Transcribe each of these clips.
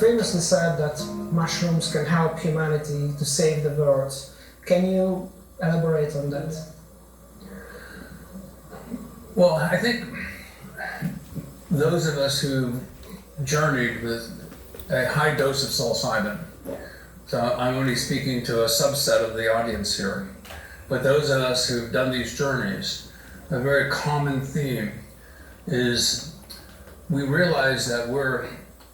famously said that mushrooms can help humanity to save the world. Can you elaborate on that? Well, I think those of us who journeyed with a high dose of psilocybin, so I'm only speaking to a subset of the audience here, but those of us who've done these journeys, a very common theme is we realize that we're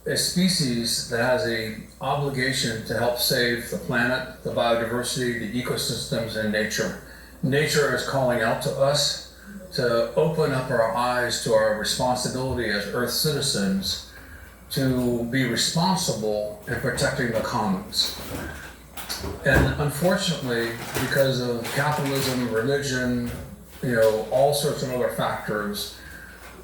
a species that has an obligation to help save the planet, the biodiversity, the ecosystems, and nature. Nature is calling out to us to open up our eyes to our responsibility as Earth citizens to be responsible in protecting the commons. And unfortunately, because of capitalism, religion, all sorts of other factors,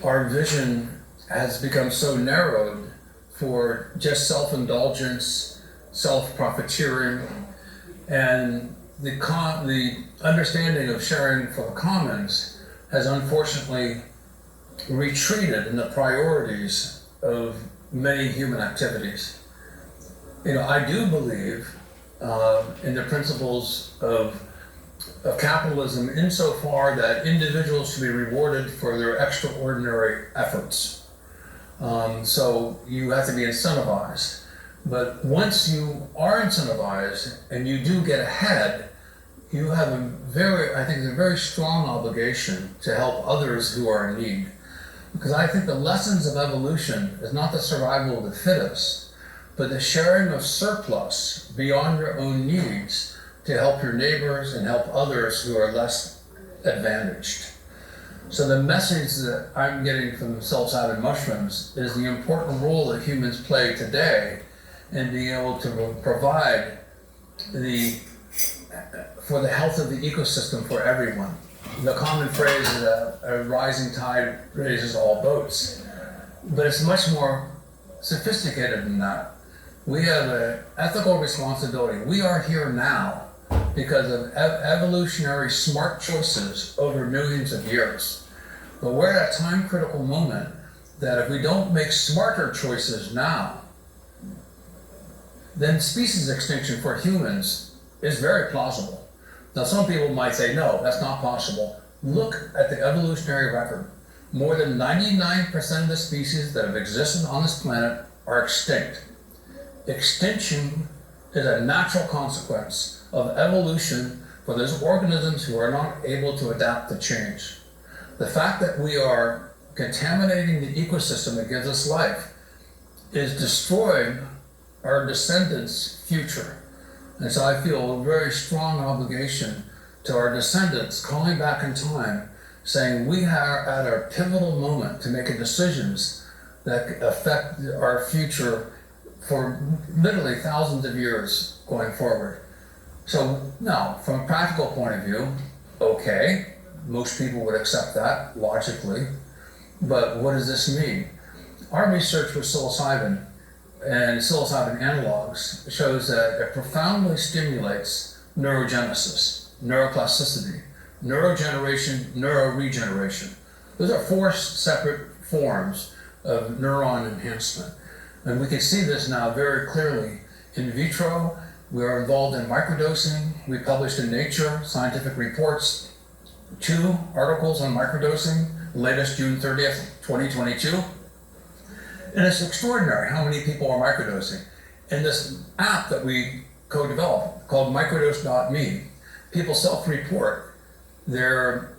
our vision has become so narrowed for just self-indulgence, self-profiteering, and the understanding of sharing for the commons has unfortunately retreated in the priorities of many human activities. I do believe in the principles of capitalism insofar that individuals should be rewarded for their extraordinary efforts. So you have to be incentivized. But once you are incentivized and you do get ahead, you have a very strong obligation to help others who are in need. Because I think the lessons of evolution is not the survival of the fittest, but the sharing of surplus beyond your own needs to help your neighbors and help others who are less advantaged. So the message that I'm getting from psilocybin mushrooms is the important role that humans play today in being able to provide for the health of the ecosystem for everyone. The common phrase is a rising tide raises all boats, but it's much more sophisticated than that. We have an ethical responsibility. We are here now because of evolutionary smart choices over millions of years. But we're at a time critical moment that if we don't make smarter choices now, then species extinction for humans is very plausible. Now, some people might say, no, that's not possible. Look at the evolutionary record. More than 99% of the species that have existed on this planet are extinct. Extinction is a natural consequence of evolution for those organisms who are not able to adapt to change. The fact that we are contaminating the ecosystem that gives us life is destroying our descendants' future. And so I feel a very strong obligation to our descendants calling back in time, saying we are at a pivotal moment to make decisions that affect our future for literally thousands of years going forward. So now, from a practical point of view, okay, most people would accept that logically, but what does this mean? Our research with psilocybin and psilocybin analogs shows that it profoundly stimulates neurogenesis, neuroplasticity, neurogeneration, neuroregeneration. Those are four separate forms of neuron enhancement. And we can see this now very clearly in vitro. We are involved in microdosing. We published in Nature scientific reports, 2 articles on microdosing, latest June 30th, 2022. And it's extraordinary how many people are microdosing. In this app that we co-developed called microdose.me, people self-report their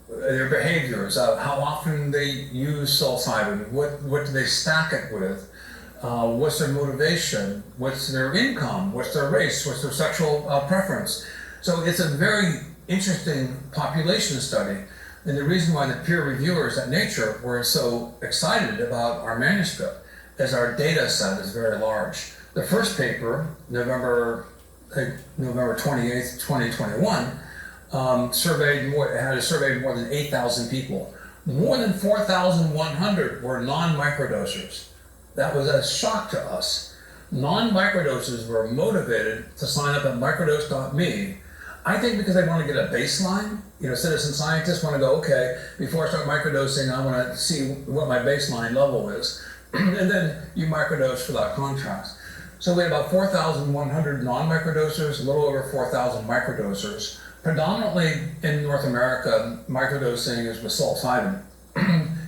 behaviors, how often they use psilocybin, what do they stack it with, what's their motivation, what's their income, what's their race, what's their sexual preference. So it's a very interesting population study. And the reason why the peer reviewers at Nature were so excited about our manuscript is our data set is very large. The first paper, November 28th, 2021, surveyed more than 8,000 people. More than 4,100 were non-microdosers. That was a shock to us. Non-microdosers were motivated to sign up at microdose.me. I think because they want to get a baseline. Citizen scientists want to go, okay, before I start microdosing, I want to see what my baseline level is. and then you microdose for that contrast. So we had about 4,100 non-microdosers, a little over 4,000 microdosers. Predominantly in North America, microdosing is with psilocybin.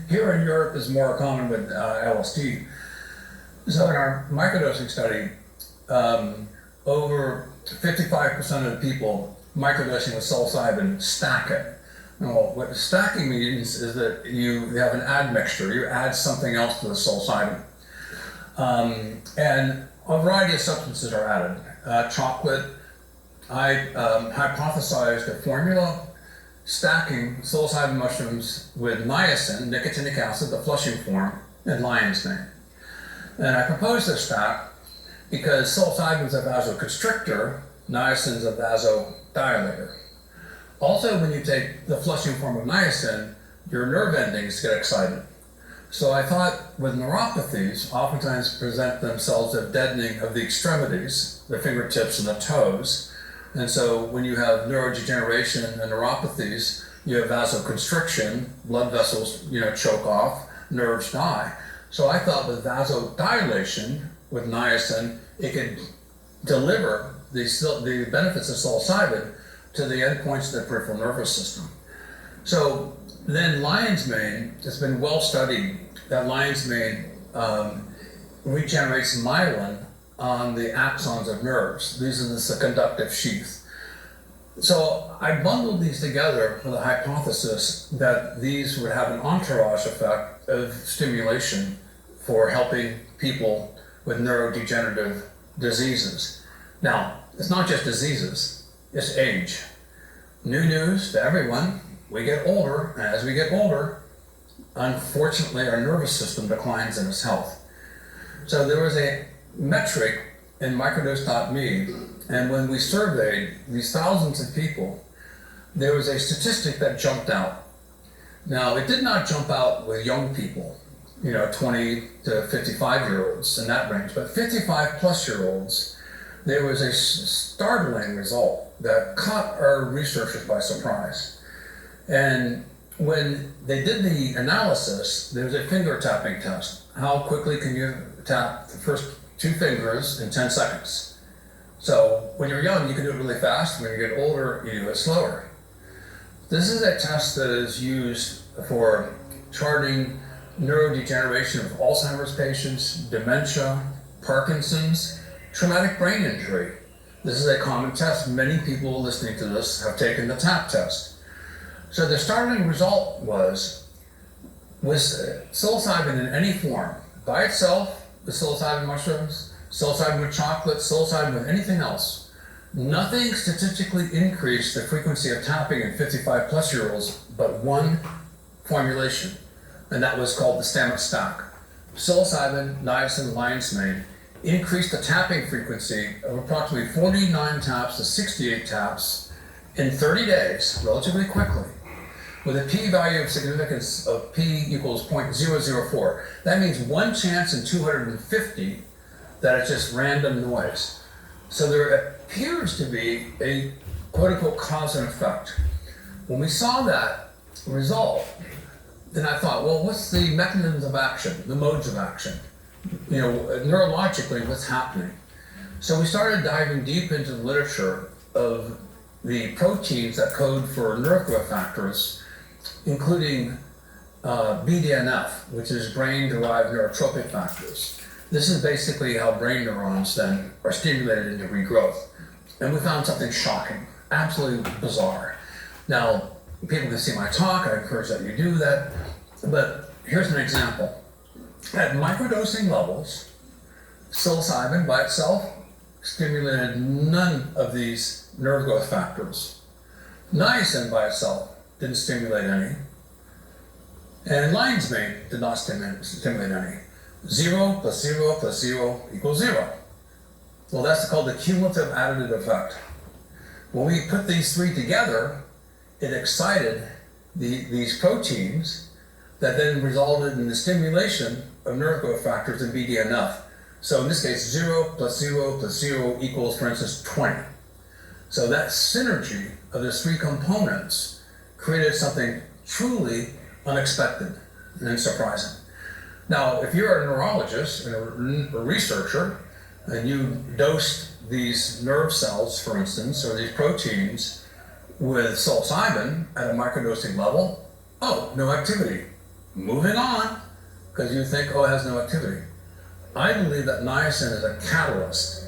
Here in Europe is more common with LSD. So in our microdosing study, over 55% of the people microdosing with psilocybin stack it. Now, what stacking means is that you have an admixture. You add something else to the psilocybin. And a variety of substances are added. Chocolate, I hypothesized a formula stacking psilocybin mushrooms with niacin, nicotinic acid, the flushing form, and lion's mane. And I proposed this stack because psilocybin is a vasoconstrictor, niacin is a vasodilator. Also, when you take the flushing form of niacin, your nerve endings get excited. So I thought with neuropathies, oftentimes present themselves as deadening of the extremities, the fingertips and the toes. And so when you have neurodegeneration and neuropathies, you have vasoconstriction, blood vessels, choke off, nerves die. So I thought with vasodilation, with niacin, it could deliver the benefits of psilocybin to the endpoints of the peripheral nervous system. So then lion's mane, it's been well studied that lion's mane regenerates myelin on the axons of nerves. This is the conductive sheath. So I bundled these together with a hypothesis that these would have an entourage effect of stimulation for helping people with neurodegenerative diseases. Now, it's not just diseases, it's age. New news to everyone, we get older, and as we get older, unfortunately our nervous system declines in its health. So there was a metric in microdose.me, and when we surveyed these thousands of people, there was a statistic that jumped out. Now, it did not jump out with young people, 20 to 55-year-olds in that range, but 55-plus-year-olds, there was a startling result that caught our researchers by surprise. And when they did the analysis, there was a finger tapping test. How quickly can you tap the first 2 fingers in 10 seconds? So when you're young, you can do it really fast. When you get older, you do it slower. This is a test that is used for charting neurodegeneration of Alzheimer's patients, dementia, Parkinson's, traumatic brain injury. This is a common test. Many people listening to this have taken the TAP test. So the startling result was, with psilocybin in any form, by itself, the psilocybin mushrooms, psilocybin with chocolate, psilocybin with anything else, nothing statistically increased the frequency of tapping in 55-plus-year-olds but one formulation, and that was called the Stamets stack. Psilocybin, niacin, lion's mane increased the tapping frequency of approximately 49 taps to 68 taps in 30 days, relatively quickly, with a p-value of significance of p equals 0.004. That means 1 chance in 250 that it's just random noise. So there appears to be a quote-unquote cause and effect. When we saw that result, then I thought, well, what's the mechanisms of action, the modes of action? Neurologically, what's happening? So we started diving deep into the literature of the proteins that code for nerve growth factors, including BDNF, which is brain-derived neurotrophic factors. This is basically how brain neurons then are stimulated into regrowth. And we found something shocking, absolutely bizarre. Now, people can see my talk, I encourage that you do that, but here's an example. At microdosing levels, psilocybin by itself stimulated none of these nerve growth factors. Niacin by itself didn't stimulate any, and lion's mane did not stimulate any. 0 plus 0 plus 0 equals 0. Well, that's called the cumulative additive effect. When we put these 3 together, it excited these proteins that then resulted in the stimulation of nerve growth factors in BDNF. So in this case, 0 plus 0 plus 0 equals, for instance, 20. So that synergy of those 3 components created something truly unexpected and surprising. Now, if you're a neurologist and a researcher, and you dose these nerve cells, for instance, or these proteins with psilocybin at a microdosing level, oh, no activity. Moving on, because you think, oh, it has no activity. I believe that niacin is a catalyst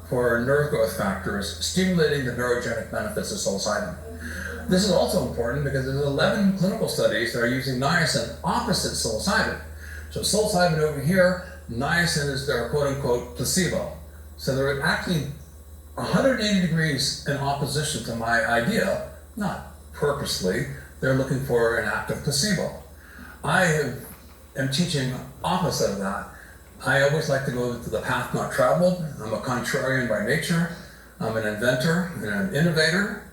for nerve growth factors, stimulating the neurogenic benefits of psilocybin. This is also important because there's 11 clinical studies that are using niacin opposite psilocybin. So psilocybin over here, niacin is their quote-unquote placebo. So they're actually 180 degrees in opposition to my idea, not purposely. They're looking for an active placebo. am teaching opposite of that. I always like to go to the path not traveled. I'm a contrarian by nature. I'm an inventor and an innovator.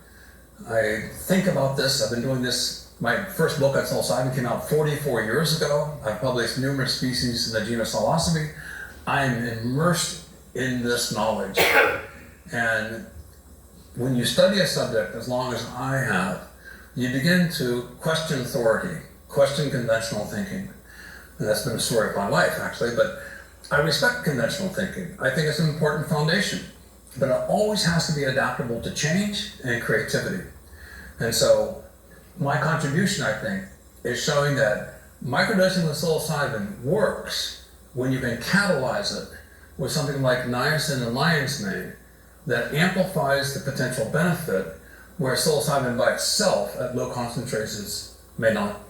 I think about this. I've been doing this. My first book on psilocybin came out 44 years ago. I've published numerous species in the genus Psilocybe. I'm immersed in this knowledge. And when you study a subject as long as I have, you begin to question authority, question conventional thinking. And that's been the story of my life, actually, but I respect conventional thinking. I think it's an important foundation, but it always has to be adaptable to change and creativity. And so my contribution, I think, is showing that microdosing with psilocybin works when you can catalyze it with something like niacin and lion's mane that amplifies the potential benefit, where psilocybin by itself at low concentrations may not.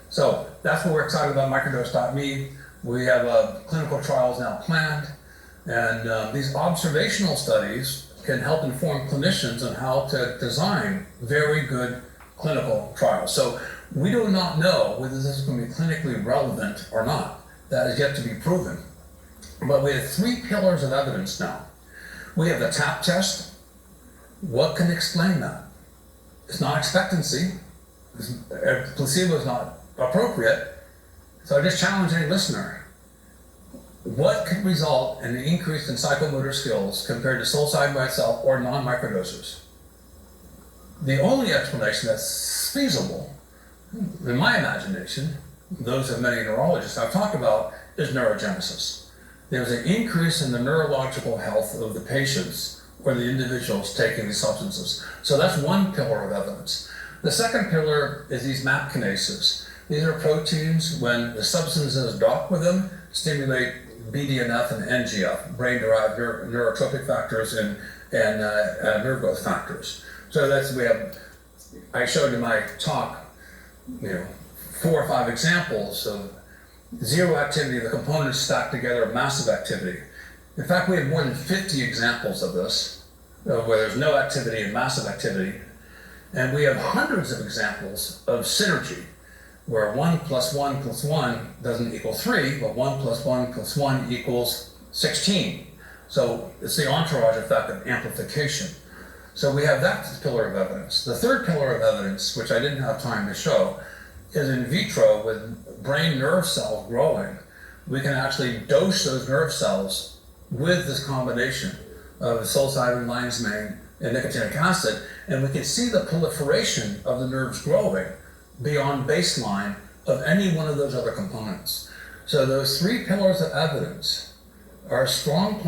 So that's what we're excited about microdose.me. We have clinical trials now planned, and these observational studies can help inform clinicians on how to design very good clinical trials. So we do not know whether this is going to be clinically relevant or not. That is yet to be proven. But we have 3 pillars of evidence now. We have the TAP test. What can explain that? It's not expectancy. Placebo is not appropriate. So I just challenge any listener. What could result in an increase in psychomotor skills compared to psilocybin by itself or non-microdoses? The only explanation that's feasible, in my imagination, those of many neurologists I've talked about, is neurogenesis. There's an increase in the neurological health of the patients or the individuals taking these substances. So that's one pillar of evidence. The second pillar is these MAP kinases. These are proteins, when the substances dock with them, stimulate BDNF and NGF, brain-derived neurotropic factors and nerve growth factors. So I showed in my talk, 4 or 5 examples of zero activity, the components stacked together of massive activity. In fact, we have more than 50 examples of this, where there's no activity and massive activity. And we have hundreds of examples of synergy, where 1 + 1 + 1 doesn't equal 3, but 1 + 1 + 1 equals 16. So it's the entourage effect of amplification. So we have that pillar of evidence. The third pillar of evidence, which I didn't have time to show, is in vitro with brain nerve cells growing. We can actually dose those nerve cells with this combination of psilocybin, lion's mane, and nicotinic acid, and we can see the proliferation of the nerves growing beyond baseline of any one of those other components. So those 3 pillars of evidence are a strong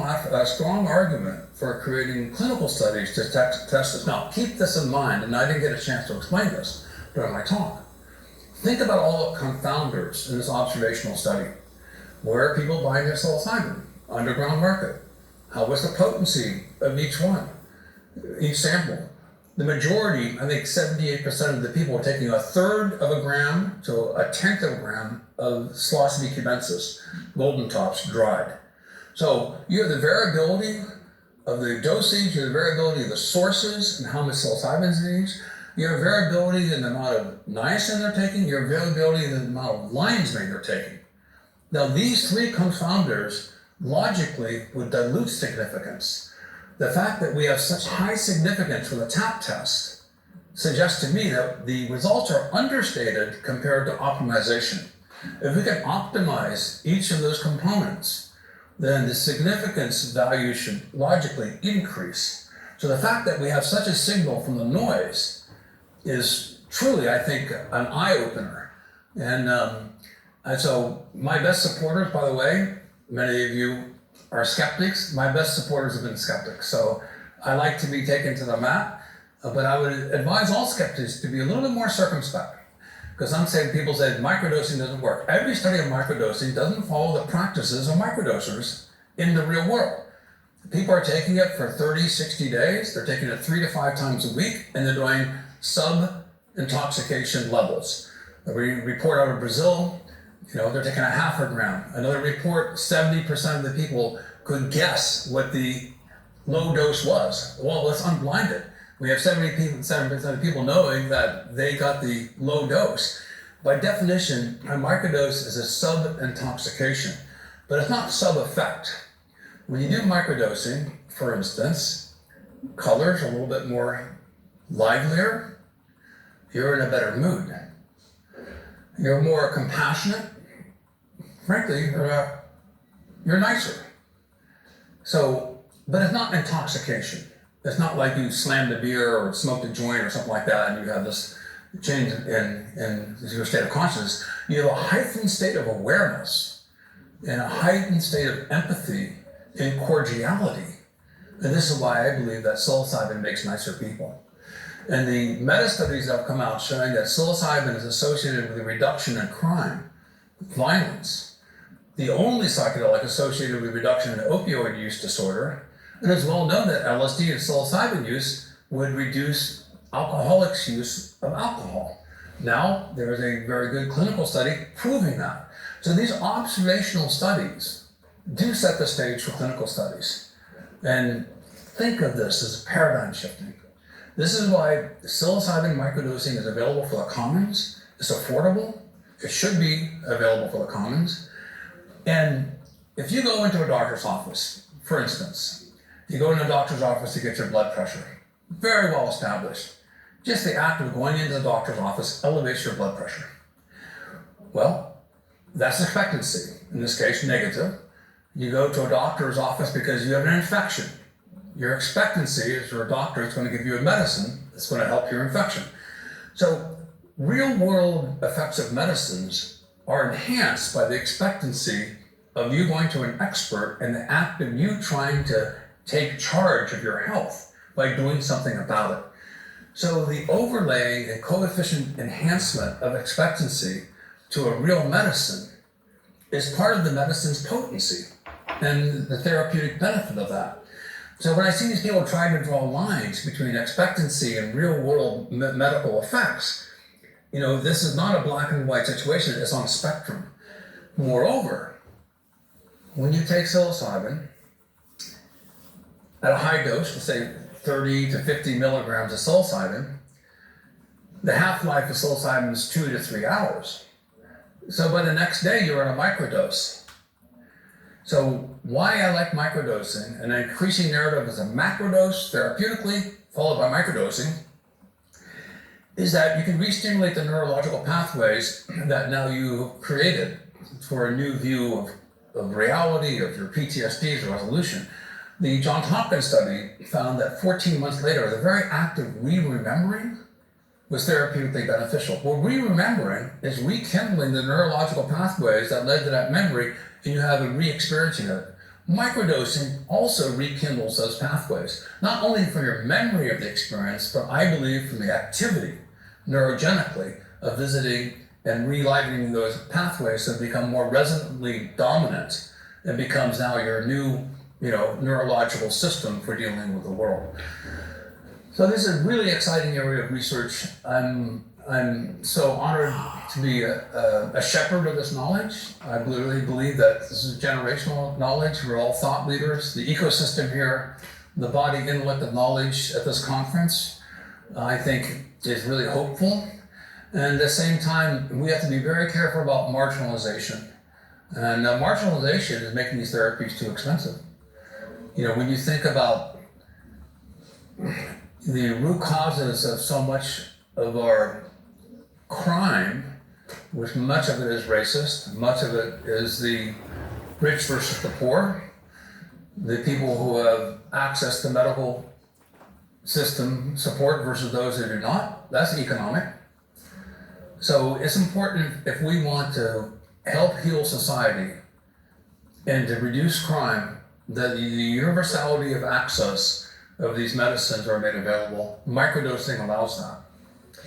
argument for creating clinical studies to test this. Now, keep this in mind, and I didn't get a chance to explain this during my talk. Think about all the confounders in this observational study. Where are people buying their psilocybin? Underground market. How was the potency of each one, each sample? The majority, I think 78% of the people were taking 1/3 of a gram to 1/10 of a gram of Psilocybe cubensis, golden tops, dried. So you have the variability of the dosage, you have the variability of the sources and how much psilocybin is in each. You have variability in the amount of niacin they're taking, you have variability in the amount of lion's mane they're taking. Now these 3 confounders logically would dilute significance. The fact that we have such high significance for the TAP test suggests to me that the results are understated compared to optimization. If we can optimize each of those components, then the significance value should logically increase. So the fact that we have such a signal from the noise is truly, I think, an eye-opener. And And so my best supporters, by the way, many of you are skeptics. My best supporters have been skeptics. So I like to be taken to the mat, but I would advise all skeptics to be a little bit more circumspect. Because some people say microdosing doesn't work. Every study of microdosing doesn't follow the practices of microdosers in the real world. People are taking it for 30, 60 days. They're taking it 3 to 5 times a week, and they're doing sub-intoxication levels. We report out of Brazil, they're taking a half a gram. Another report, 70% of the people could guess what the low dose was. Well, it's unblinded. We have 70% of people knowing that they got the low dose. By definition, a microdose is a sub-intoxication, but it's not sub-effect. When you do microdosing, for instance, colors are a little bit more livelier, you're in a better mood. You're more compassionate. Frankly, you're nicer. So, but it's not intoxication. It's not like you slammed a beer or smoked a joint or something like that and you have this change in your state of consciousness. You have a heightened state of awareness and a heightened state of empathy and cordiality. And this is why I believe that psilocybin makes nicer people. And the meta-studies that have come out showing that psilocybin is associated with a reduction in crime, violence, the only psychedelic associated with reduction in opioid use disorder. And it's well known that LSD and psilocybin use would reduce alcoholics' use of alcohol. Now, there is a very good clinical study proving that. So these observational studies do set the stage for clinical studies. And think of this as paradigm shifting. This is why psilocybin microdosing is available for the commons. It's affordable. It should be available for the commons. And if you go into a doctor's office, for instance, you go into a doctor's office to get your blood pressure. Very well established. Just the act of going into the doctor's office elevates your blood pressure. Well, that's expectancy. In this case, negative. You go to a doctor's office because you have an infection. Your expectancy is your doctor is going to give you a medicine that's going to help your infection. So real world effects of medicines are enhanced by the expectancy of you going to an expert and the act of you trying to take charge of your health by doing something about it. So the overlay and coefficient enhancement of expectancy to a real medicine is part of the medicine's potency and the therapeutic benefit of that. So when I see these people trying to draw lines between expectancy and real world medical effects, this is not a black and white situation, it's on a spectrum. Moreover, when you take psilocybin at a high dose, let's say 30 to 50 milligrams of psilocybin, the half-life of psilocybin is 2 to 3 hours. So by the next day, you're in a microdose. So why I like microdosing, an increasing narrative is a macrodose therapeutically, followed by microdosing, is that you can re-stimulate the neurological pathways that now you've created for a new view of reality, of your PTSD's resolution. The Johns Hopkins study found that 14 months later, the very act of re-remembering was therapeutically beneficial. Well, re-remembering is rekindling the neurological pathways that led to that memory, and you have a re-experiencing of it. Microdosing also rekindles those pathways, not only for your memory of the experience, but I believe from the activity, neurogenically, of visiting and relivening those pathways so they become more resonantly dominant and becomes now your new, neurological system for dealing with the world. So this is a really exciting area of research. I'm so honored to be a shepherd of this knowledge. I literally believe that this is generational knowledge. We're all thought leaders. The ecosystem here, the body inlet of knowledge at this conference, I think is really hopeful. And at the same time, we have to be very careful about marginalization. And marginalization is making these therapies too expensive. When you think about the root causes of so much of our crime, which much of it is racist, much of it is the rich versus the poor, the people who have access to medical system support versus those who do not, that's economic. So it's important if we want to help heal society and to reduce crime, that the universality of access of these medicines are made available. Microdosing allows that.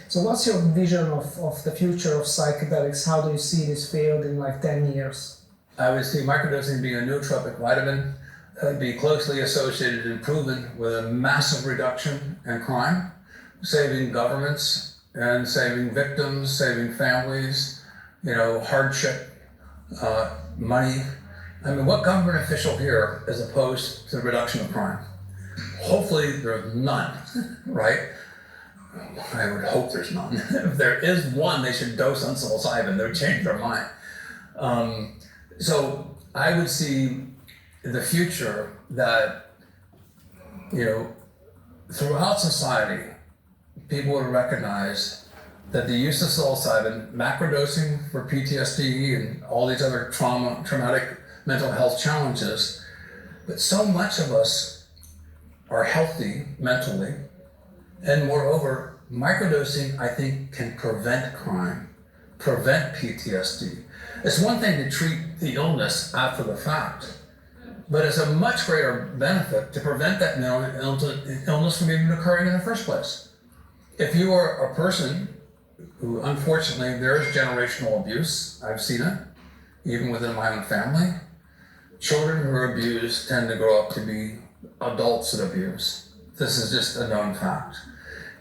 So what's your vision of the future of psychedelics? How do you see this field in like 10 years? I would see microdosing being a nootropic vitamin that would be closely associated and proven with a massive reduction in crime, saving governments and saving victims, saving families, hardship, money. I mean, what government official here is opposed to the reduction of crime? Hopefully there's none, right? I would hope there's none. If there is one, they should dose on psilocybin. They would change their mind. So I would see the future that, throughout society, people would recognize that the use of psilocybin, macrodosing for PTSD and all these other traumatic mental health challenges, but so much of us are healthy mentally, and moreover, microdosing, I think, can prevent crime, prevent PTSD. It's one thing to treat the illness after the fact, but it's a much greater benefit to prevent that illness from even occurring in the first place. If you are a person who, unfortunately, there is generational abuse, I've seen it, even within my own family. Children who are abused tend to grow up to be adults that abuse. This is just a known fact.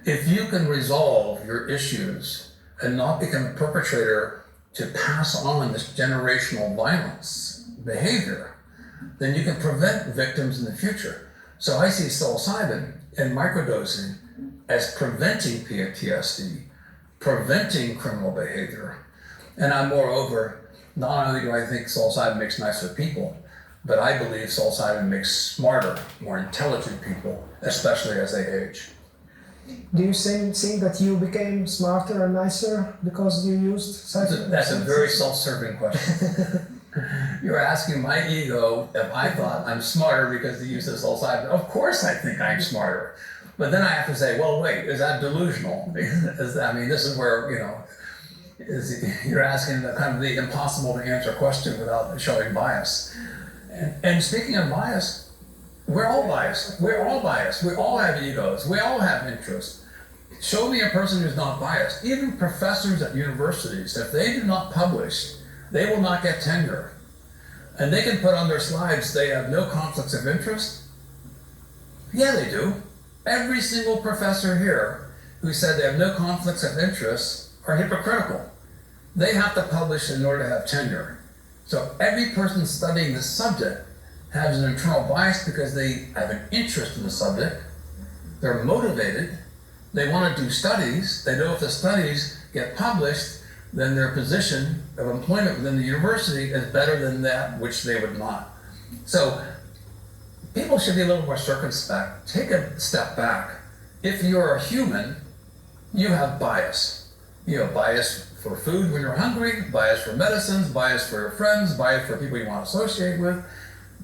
If you can resolve your issues and not become a perpetrator to pass on this generational violence behavior, then you can prevent victims in the future. So I see psilocybin and microdosing as preventing PTSD, preventing criminal behavior. And moreover, not only do I think psilocybin makes nicer people, but I believe psilocybin makes smarter, more intelligent people, especially as they age. Do you think that you became smarter and nicer because you used psychedelics? That's a very self-serving question. You're asking my ego if I thought I'm smarter because the use of psilocybin. Of course I think I'm smarter. But then I have to say, well, wait, is that delusional? This is where, you're asking the kind of the impossible to answer question without showing bias. And speaking of bias, we're all biased. We're all biased. We all have egos. We all have interests. Show me a person who's not biased. Even professors at universities, if they do not publish, they will not get tenure. And they can put on their slides they have no conflicts of interest. Yeah, they do. Every single professor here who said they have no conflicts of interest are hypocritical. They have to publish in order to have tenure. So every person studying this subject has an internal bias because they have an interest in the subject. They're motivated. They want to do studies. They know if the studies get published, then their position of employment within the university is better than that which they would not. So people should be a little more circumspect. Take a step back. If you're a human, you have bias. You have bias for food when you're hungry, bias for medicines, bias for your friends, bias for people you want to associate with.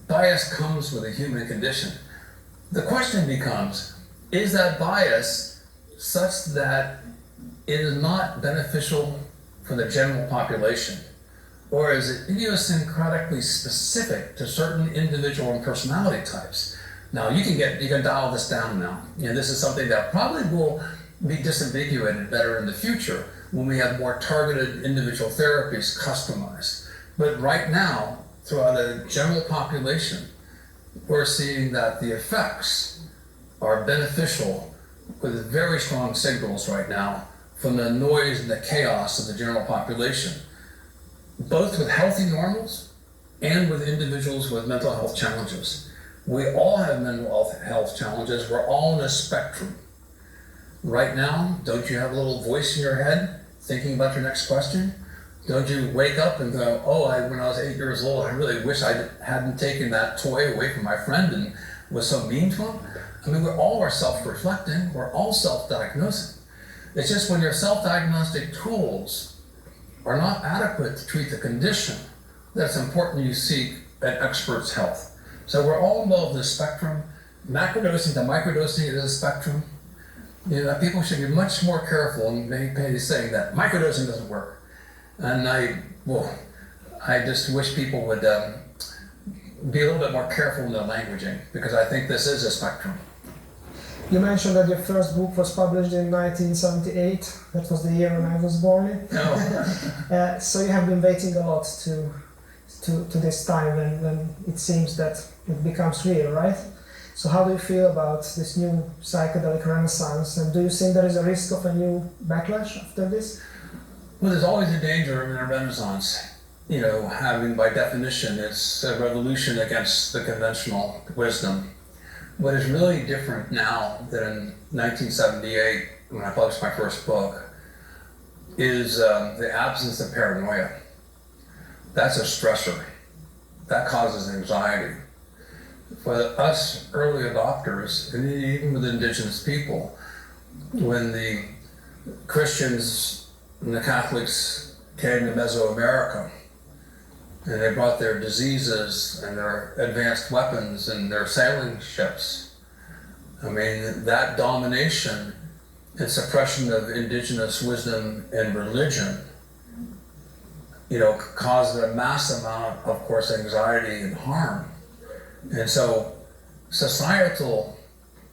Bias comes with a human condition. The question becomes, is that bias such that it is not beneficial for the general population? Or is it idiosyncratically specific to certain individual and personality types? Now you can dial this down now. This is something that probably will be disambiguated better in the future when we have more targeted individual therapies customized. But right now, throughout a general population, we're seeing that the effects are beneficial with very strong signals right now from the noise and the chaos of the general population, both with healthy normals and with individuals with mental health challenges. We all have mental health challenges. We're all in a spectrum. Right now, don't you have a little voice in your head thinking about your next question? Don't you wake up and go, when I was 8 years old, I really wish I hadn't taken that toy away from my friend and was so mean to him? We all are self-reflecting. We're all self-diagnosing. It's just when your self-diagnostic tools are not adequate to treat the condition, that's important you seek an expert's help. So we're all involved in the spectrum. Macrodosing to microdosing is a spectrum. People should be much more careful in maybe saying that microdosing doesn't work. And I just wish people would be a little bit more careful in their languaging, because I think this is a spectrum. You mentioned that your first book was published in 1978. That was the year when I was born. No. So you have been waiting a lot to this time when it seems that it becomes real, right? So how do you feel about this new psychedelic renaissance? And do you think there is a risk of a new backlash after this? Well, there's always a danger in a renaissance. You know, having by definition, it's a revolution against the conventional wisdom. What is really different now than in 1978, when I published my first book, is the absence of paranoia. That's a stressor. That causes anxiety. For us early adopters, and even with indigenous people, when the Christians and the Catholics came to Mesoamerica, and they brought their diseases and their advanced weapons and their sailing ships. I mean, that domination and suppression of indigenous wisdom and religion, you know, caused a mass amount, of course, anxiety and harm. And so societal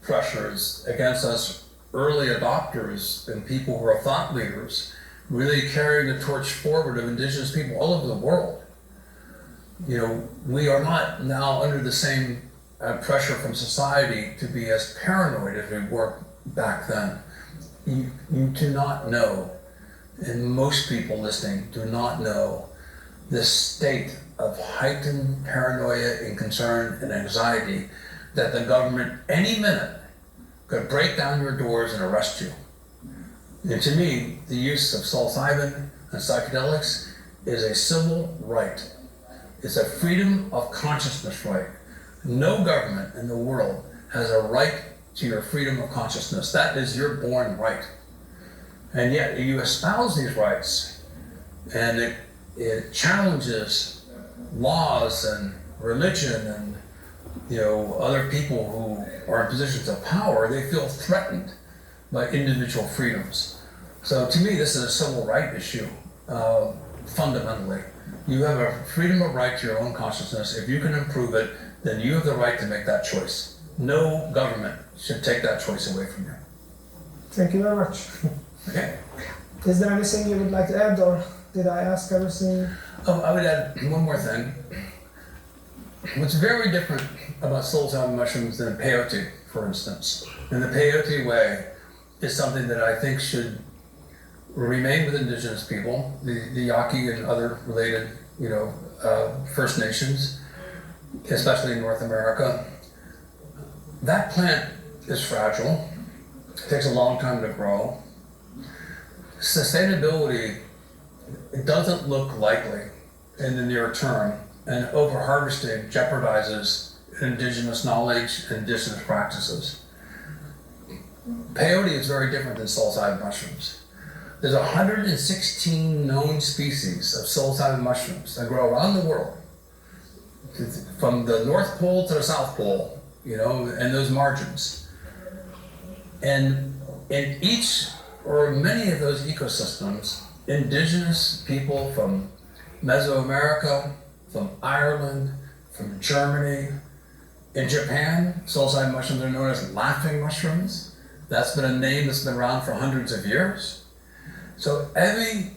pressures against us early adopters and people who are thought leaders really carrying the torch forward of indigenous people all over the world. You know, we are not now under the same pressure from society to be as paranoid as we were back then. You do not know, and most people listening do not know, this state of heightened paranoia and concern and anxiety that the government any minute could break down your doors and arrest you. And to me, the use of psilocybin and psychedelics is a civil right. It's a freedom of consciousness right. No government in the world has a right to your freedom of consciousness. That is your born right. And yet you espouse these rights, and it challenges laws and religion and, you know, other people who are in positions of power. They feel threatened by individual freedoms. So to me, this is a civil right issue, fundamentally. You have a freedom of right to your own consciousness. If you can improve it, then you have the right to make that choice. No government should take that choice away from you. Thank you very much. Okay. Is there anything you would like to add, or did I ask everything? Oh, I would add one more thing. What's very different about psilocybin mushrooms than peyote, for instance, and the peyote way is something that I think should remain with indigenous people, the Yaqui and other related, you know, First Nations, especially in North America. That plant is fragile. It takes a long time to grow. Sustainability, it doesn't look likely in the near term, and over-harvesting jeopardizes indigenous knowledge and indigenous practices. Peyote is very different than psilocybin mushrooms. There's 116 known species of psilocybin mushrooms that grow around the world, from the North Pole to the South Pole, you know, and those margins. And in each or many of those ecosystems, indigenous people from Mesoamerica, from Ireland, from Germany, in Japan, psilocybin mushrooms are known as laughing mushrooms. That's been a name that's been around for hundreds of years. So every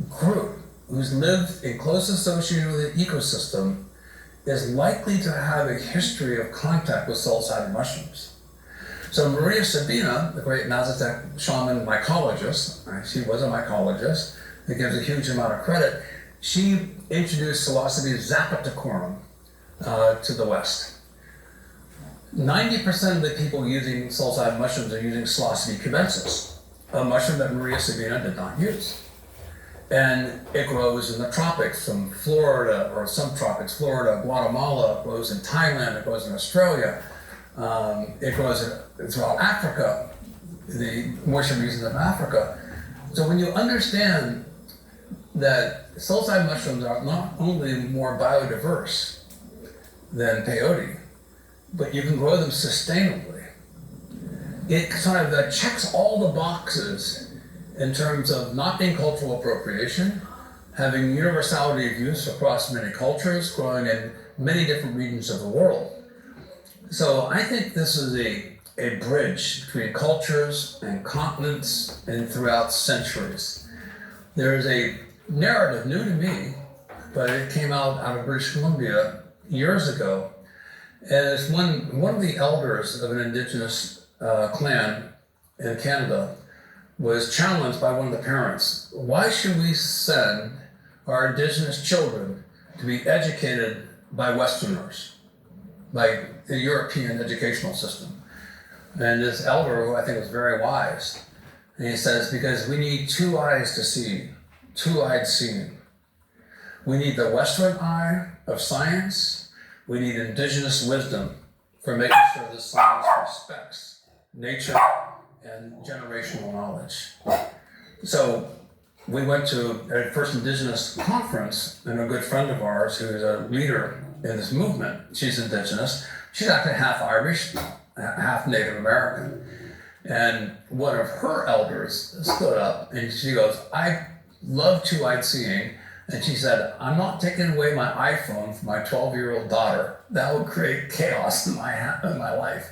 group who's lived in close association with the ecosystem is likely to have a history of contact with psilocybin mushrooms. So Maria Sabina, the great Mazatec shaman mycologist, right, she was a mycologist, that gives a huge amount of credit, she introduced psilocybe zapatacorum to the West. 90% of the people using psilocybin mushrooms are using psilocybe cubensis, a mushroom that Maria Sabina did not use. And it grows in the tropics, from Florida, or subtropics, Florida, Guatemala, it grows in Thailand, it grows in Australia, it grows throughout Africa, the moisture regions of Africa. So when you understand that psilocybin mushrooms are not only more biodiverse than peyote, but you can grow them sustainably, it kind of checks all the boxes in terms of not being cultural appropriation, having universality of use across many cultures, growing in many different regions of the world. So I think this is a bridge between cultures and continents and throughout centuries. There is a narrative new to me, but it came out of British Columbia years ago. And it's one of the elders of an indigenous clan in Canada was challenged by one of the parents. Why should we send our indigenous children to be educated by Westerners, like the European educational system? And this elder, who I think was very wise, and he says, because we need two eyes to see, two-eyed seeing. We need the Western eye of science. We need indigenous wisdom for making sure the science respects nature and generational knowledge. So we went to a first indigenous conference, and a good friend of ours who is a leader in this movement, she's indigenous. She's actually half Irish, half Native American. And one of her elders stood up and she goes, I love two-eyed seeing. And she said, I'm not taking away my iPhone from my 12-year-old daughter. That would create chaos in my life.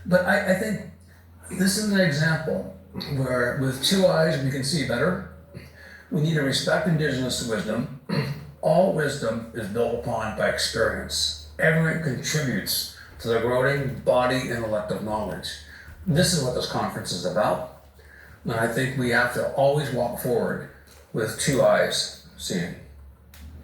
But I think this is an example where with two eyes we can see better. We need to respect indigenous wisdom. All wisdom is built upon by experience. Everyone contributes to the growing body intellect of knowledge. This is what this conference is about. And I think we have to always walk forward with two eyes seeing.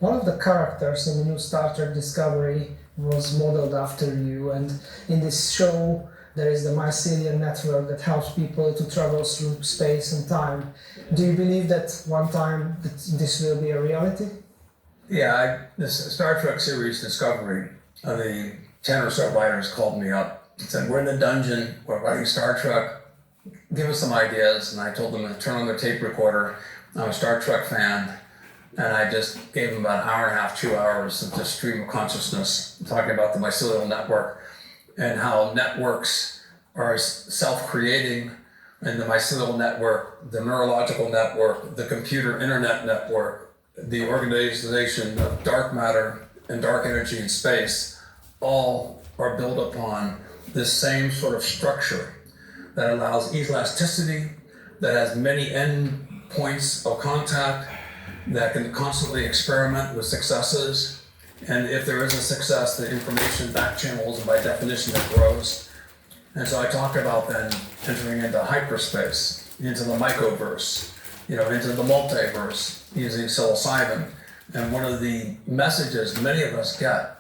One of the characters in the new Star Trek Discovery was modeled after you, and in this show there is the mycelium network that helps people to travel through space and time. Do you believe that one time this will be a reality? Yeah, this Star Trek series Discovery, the 10 or so writers called me up and said, we're in the dungeon, we're writing Star Trek, give us some ideas. And I told them to turn on their tape recorder. I'm a Star Trek fan. And I just gave them about an hour and a half, 2 hours of just stream of consciousness, talking about the mycelial network and how networks are self-creating, and the mycelial network, the neurological network, the computer internet network, the organization of dark matter and dark energy in space, all are built upon this same sort of structure that allows elasticity, that has many end points of contact, that can constantly experiment with successes. And if there is a success, the information back channels, and by definition it grows. And so I talked about then entering into hyperspace, into the mycoverse, into the multiverse using psilocybin. And one of the messages many of us get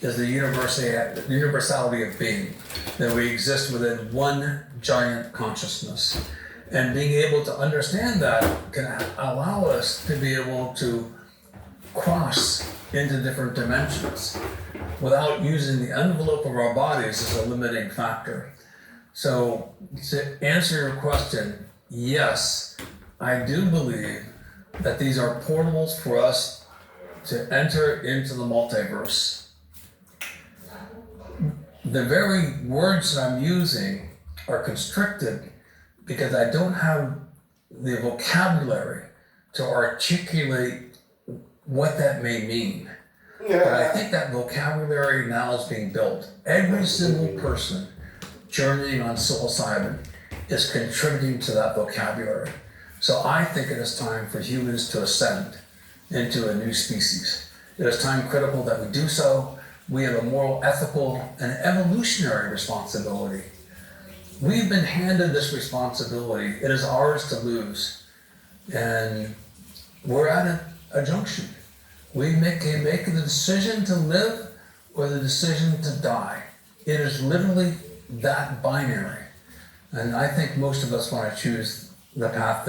is the universality of being, that we exist within one giant consciousness. And being able to understand that can allow us to be able to cross into different dimensions without using the envelope of our bodies as a limiting factor. So to answer your question, yes, I do believe that these are portals for us to enter into the multiverse. The very words that I'm using are constricted because I don't have the vocabulary to articulate what that may mean. Yeah. But I think that vocabulary now is being built. Every single person journeying on psilocybin is contributing to that vocabulary. So I think it is time for humans to ascend into a new species. It is time critical that we do so. We have a moral, ethical, and evolutionary responsibility. We've been handed this responsibility. It is ours to lose. And we're at a junction. We make the decision to live or the decision to die. It is literally that binary. And I think most of us want to choose the path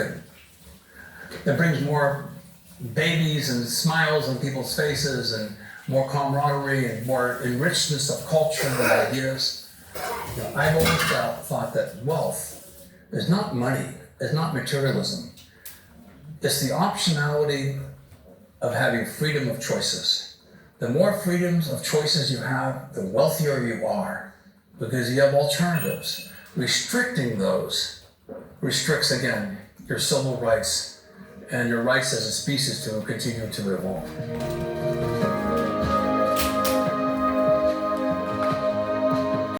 that brings more babies and smiles on people's faces and more camaraderie and more enrichedness of culture and ideas. I've always thought that wealth is not money, it's not materialism. It's the optionality of having freedom of choices. The more freedoms of choices you have, the wealthier you are, because you have alternatives. Restricting those restricts, again, your civil rights and your rights as a species to continue to evolve.